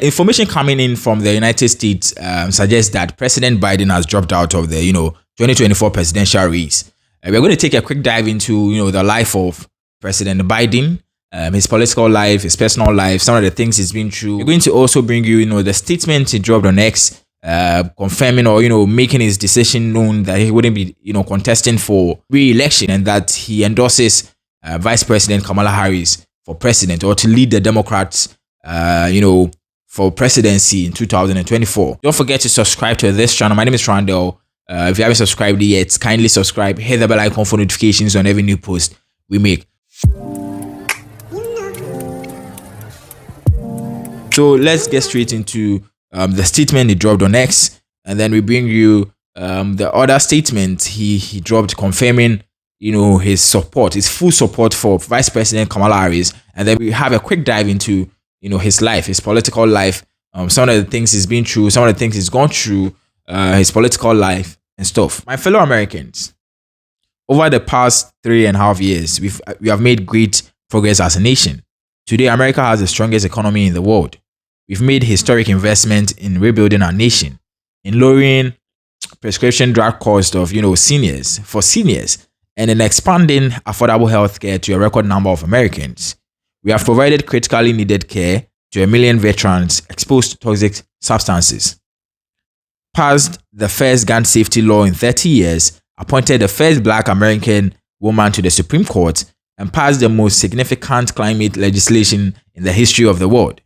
Information coming in from the United States suggests that President Biden has dropped out of the 2024 presidential race. We're going to take a quick dive into the life of President Biden, his political life, his personal life, some of the things he's been through. We're going to also bring you the statement he dropped on X, confirming or making his decision known that he wouldn't be contesting for re-election, and that he endorses Vice President Kamala Harris for president, or to lead the Democrats for presidency in 2024. Don't forget to subscribe to this channel. My name is Randall. If you haven't subscribed yet, kindly subscribe, hit the bell icon for notifications on every new post we make. So let's get straight into the statement he dropped on X, and then we bring you the other statement he dropped confirming his support, his full support for Vice President Kamala Harris, and then we have a quick dive into his life, his political life, some of the things he's been through, some of the things he's gone through, his political life and stuff. My fellow Americans, over the past 3.5 years, we have made great progress as a nation. Today, America has the strongest economy in the world. We've made historic investment in rebuilding our nation, in lowering prescription drug cost of seniors, and in expanding affordable health care to a record number of Americans. We have provided critically needed care to 1 million veterans exposed to toxic substances, passed the first gun safety law in 30 years, appointed the first Black American woman to the Supreme Court, and passed the most significant climate legislation in the history of the world.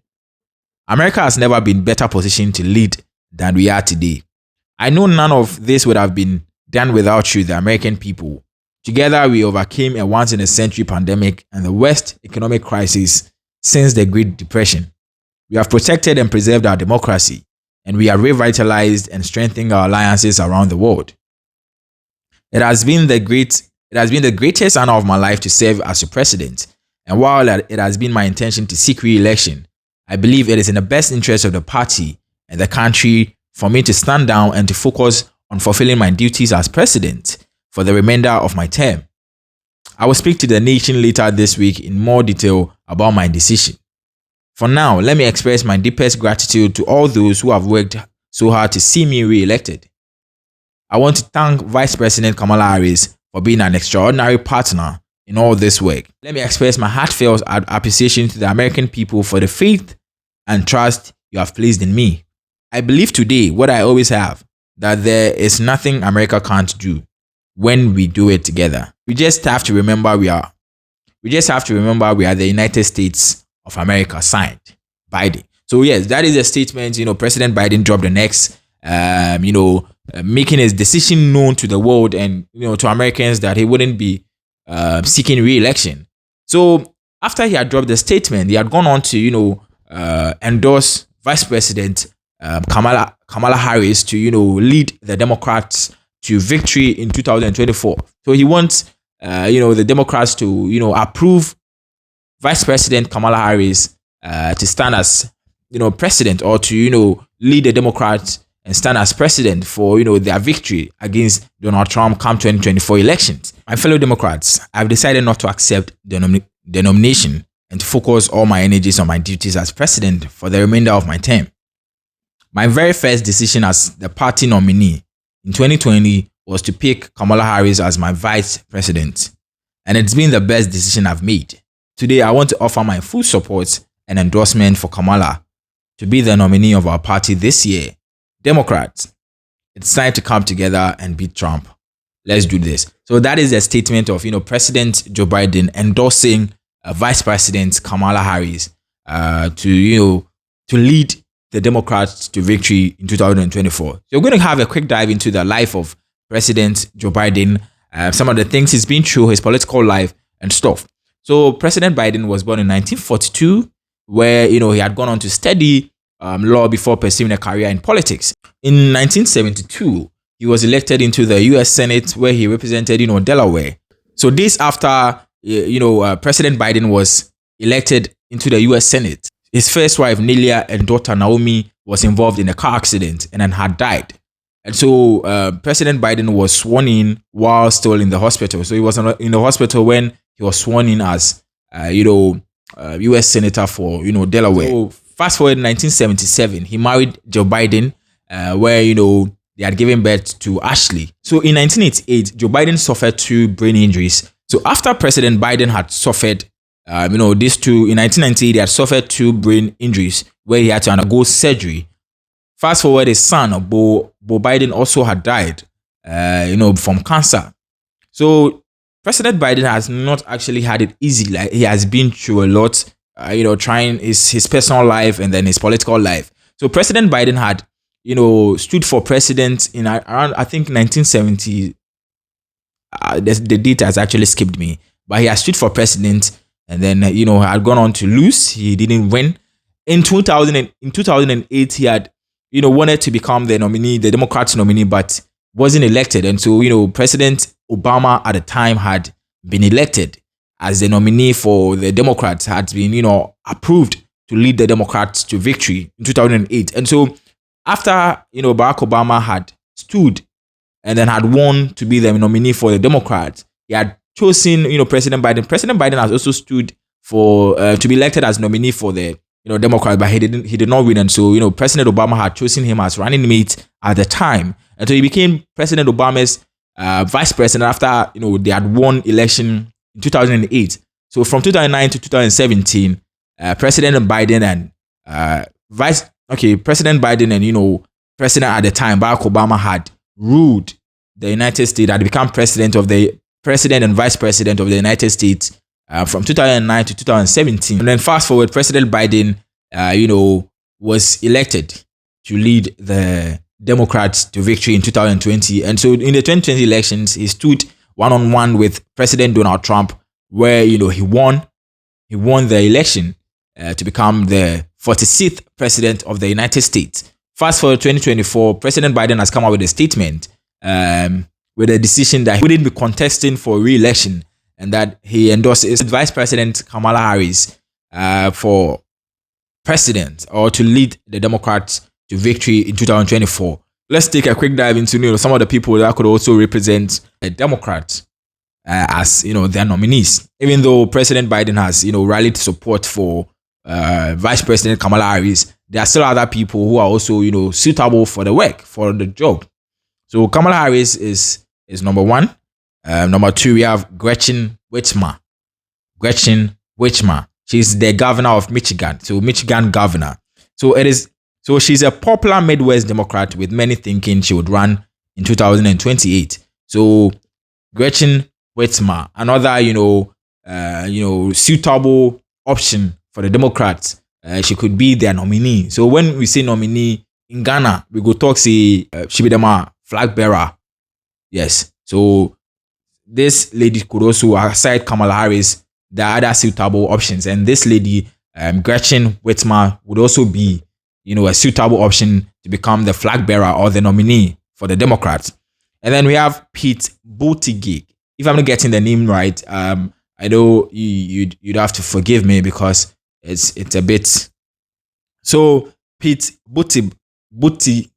America has never been better positioned to lead than we are today. I know none of this would have been done without you, the American people. Together, we overcame a once-in-a-century pandemic and the worst economic crisis since the Great Depression. We have protected and preserved our democracy, and we have revitalized and strengthened our alliances around the world. It has been the greatest honor of my life to serve as your president, and while it has been my intention to seek re-election, I believe it is in the best interest of the party and the country for me to stand down and to focus on fulfilling my duties as president for the remainder of my term. I will speak to the nation later this week in more detail about my decision. For now, let me express my deepest gratitude to all those who have worked so hard to see me re-elected. I want to thank Vice President Kamala Harris for being an extraordinary partner in all this work. Let me express my heartfelt appreciation to the American people for the faith and trust you have placed in me. I believe today, what I always have, that there is nothing America can't do when we do it together. We just have to remember we are the United States of America, signed Biden. So yes, that is a statement. President Biden dropped the next, making his decision known to the world and to Americans that he wouldn't be seeking re-election. So after he had dropped the statement, he had gone on to endorse Vice President Kamala Harris to lead the Democrats to victory in 2024. So he wants the Democrats to approve Vice President Kamala Harris to stand as president, or to lead the Democrats and stand as president for their victory against Donald Trump come 2024 elections. My fellow Democrats, I've decided not to accept the nomination and to focus all my energies on my duties as president for the remainder of my term. My very first decision as the party nominee in 2020 was to pick Kamala Harris as my vice president, and it's been the best decision I've made. Today, I want to offer my full support and endorsement for Kamala to be the nominee of our party this year. Democrats, it's time to come together and beat Trump. Let's do this. So that is a statement of President Joe Biden endorsing Vice President Kamala Harris to lead the Democrats to victory in 2024. So we're going to have a quick dive into the life of President Joe Biden, some of the things he's been through, his political life and stuff. So President Biden was born in 1942, where he had gone on to study law before pursuing a career in politics. In 1972, he was elected into the U.S. Senate, where he represented Delaware. So this after President Biden was elected into the U.S. Senate, his first wife, Nelia, and daughter, Naomi, was involved in a car accident and then had died. And so President Biden was sworn in while still in the hospital. So he was in the hospital when he was sworn in as, U.S. Senator for, Delaware. So Fast forward 1977, he married Joe Biden, where, they had given birth to Ashley. So in 1988, Joe Biden suffered 2 brain injuries. So after President Biden had suffered, these two, in 1998, he had suffered 2 brain injuries where he had to undergo surgery. Fast forward, his son, Bo Biden, also had died, from cancer. So President Biden has not actually had it easy. Like, he has been through a lot, trying his personal life and then his political life. So President Biden had, stood for president in around, I think, 1970. The date has actually skipped me, but he has stood for president and then, had gone on to lose. He didn't win. In 2008, he had, wanted to become the nominee, the Democrats nominee, but wasn't elected. And so, President Obama at the time had been elected as the nominee for the Democrats, had been, approved to lead the Democrats to victory in 2008. And so after, Barack Obama had stood and then had won to be the nominee for the Democrats, he had chosen, President Biden. President Biden has also stood for to be elected as nominee for the Democrats, but he did not win. And so, President Obama had chosen him as running mate at the time. And so he became President Obama's vice president after, they had won election in 2008. So from 2009 to 2017, President Biden and President Biden and, President at the time, Barack Obama, had ruled the United States, had become president and vice president of the United States from 2009 to 2017. And then fast forward, President Biden, was elected to lead the Democrats to victory in 2020. And so in the 2020 elections, he stood one-on-one with President Donald Trump, where, he won the election to become the 46th president of the United States. Fast forward 2024, President Biden has come out with a statement with a decision that he wouldn't be contesting for re-election and that he endorses Vice President Kamala Harris for president or to lead the Democrats to victory in 2024. Let's take a quick dive into some of the people that could also represent the Democrats as their nominees. Even though President Biden has rallied support for Vice President Kamala Harris, there are still other people who are also suitable for the work, for the job. So Kamala Harris is number 1. Number 2, we have Gretchen Whitmer. She's the governor of Michigan. So Michigan governor. So she's a popular Midwest Democrat with many thinking she would run in 2028. So Gretchen Whitmer, another suitable option for the Democrats. She could be their nominee. So when we say nominee in Ghana, we go talk say she be the flag bearer. Yes. So this lady could also, aside Kamala Harris, there are other suitable options. And this lady, Gretchen Whitmer, would also be, a suitable option to become the flag bearer or the nominee for the Democrats. And then we have Pete Buttigieg. If I'm not getting the name right, I know you'd have to forgive me because it's a bit. So Pete Buttigieg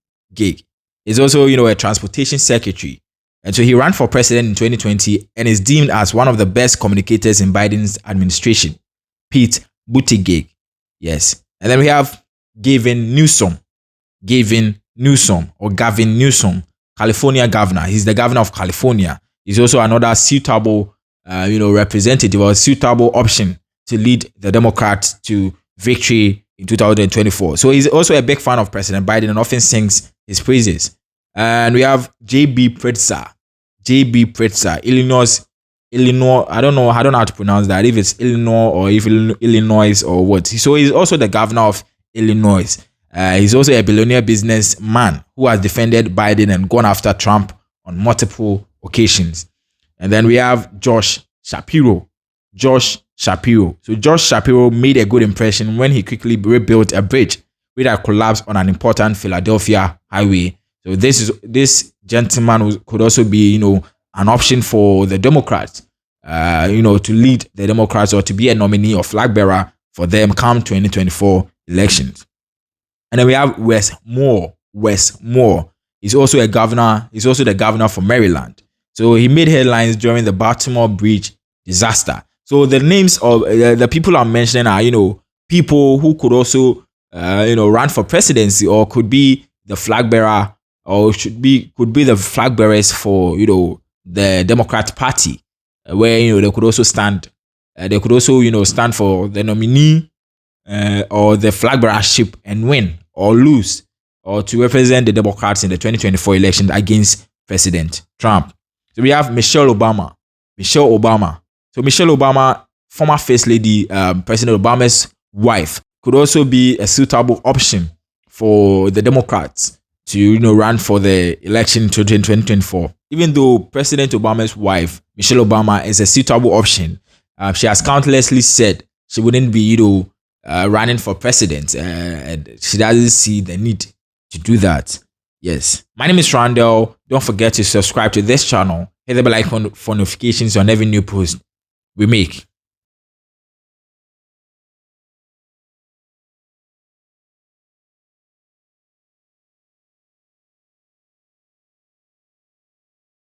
is also, a transportation secretary. And so he ran for president in 2020 and is deemed as one of the best communicators in Biden's administration. Pete Buttigieg. Yes. And then we have Gavin Newsom, California governor. He's the governor of California. He's also another suitable, representative or suitable option to lead the Democrats to victory in 2024. So he's also a big fan of President Biden and often sings his praises. And we have J.B. Pritzker, Illinois. I don't know how to pronounce that. If it's Illinois or if Illinois or what. So he's also the governor of Illinois. He's also a billionaire businessman who has defended Biden and gone after Trump on multiple occasions. And then we have Josh Shapiro. So Josh Shapiro made a good impression when he quickly rebuilt a bridge which had collapsed on an important Philadelphia highway. So this gentleman could also be, an option for the Democrats, to lead the Democrats or to be a nominee or flag bearer for them come 2024 elections. And then we have Wes Moore. He's also a governor. He's also the governor for Maryland. So he made headlines during the Baltimore Bridge disaster. So the names of the people I'm mentioning are, people who could also run for presidency, or could be the flag bearer, or could be the flag bearers for the Democrat Party, where they could also stand. They could also stand for the nominee or the flag bearership and win or lose, or to represent the Democrats in the 2024 election against President Trump. So we have Michelle Obama. So Michelle Obama, former First Lady, President Obama's wife, could also be a suitable option for the Democrats to run for the election in 2024. Even though President Obama's wife, Michelle Obama, is a suitable option, she has countlessly said she wouldn't be running for president, and she doesn't see the need to do that. Yes. My name is Randall. Don't forget to subscribe to this channel. Hit the bell icon for notifications on every new post we make.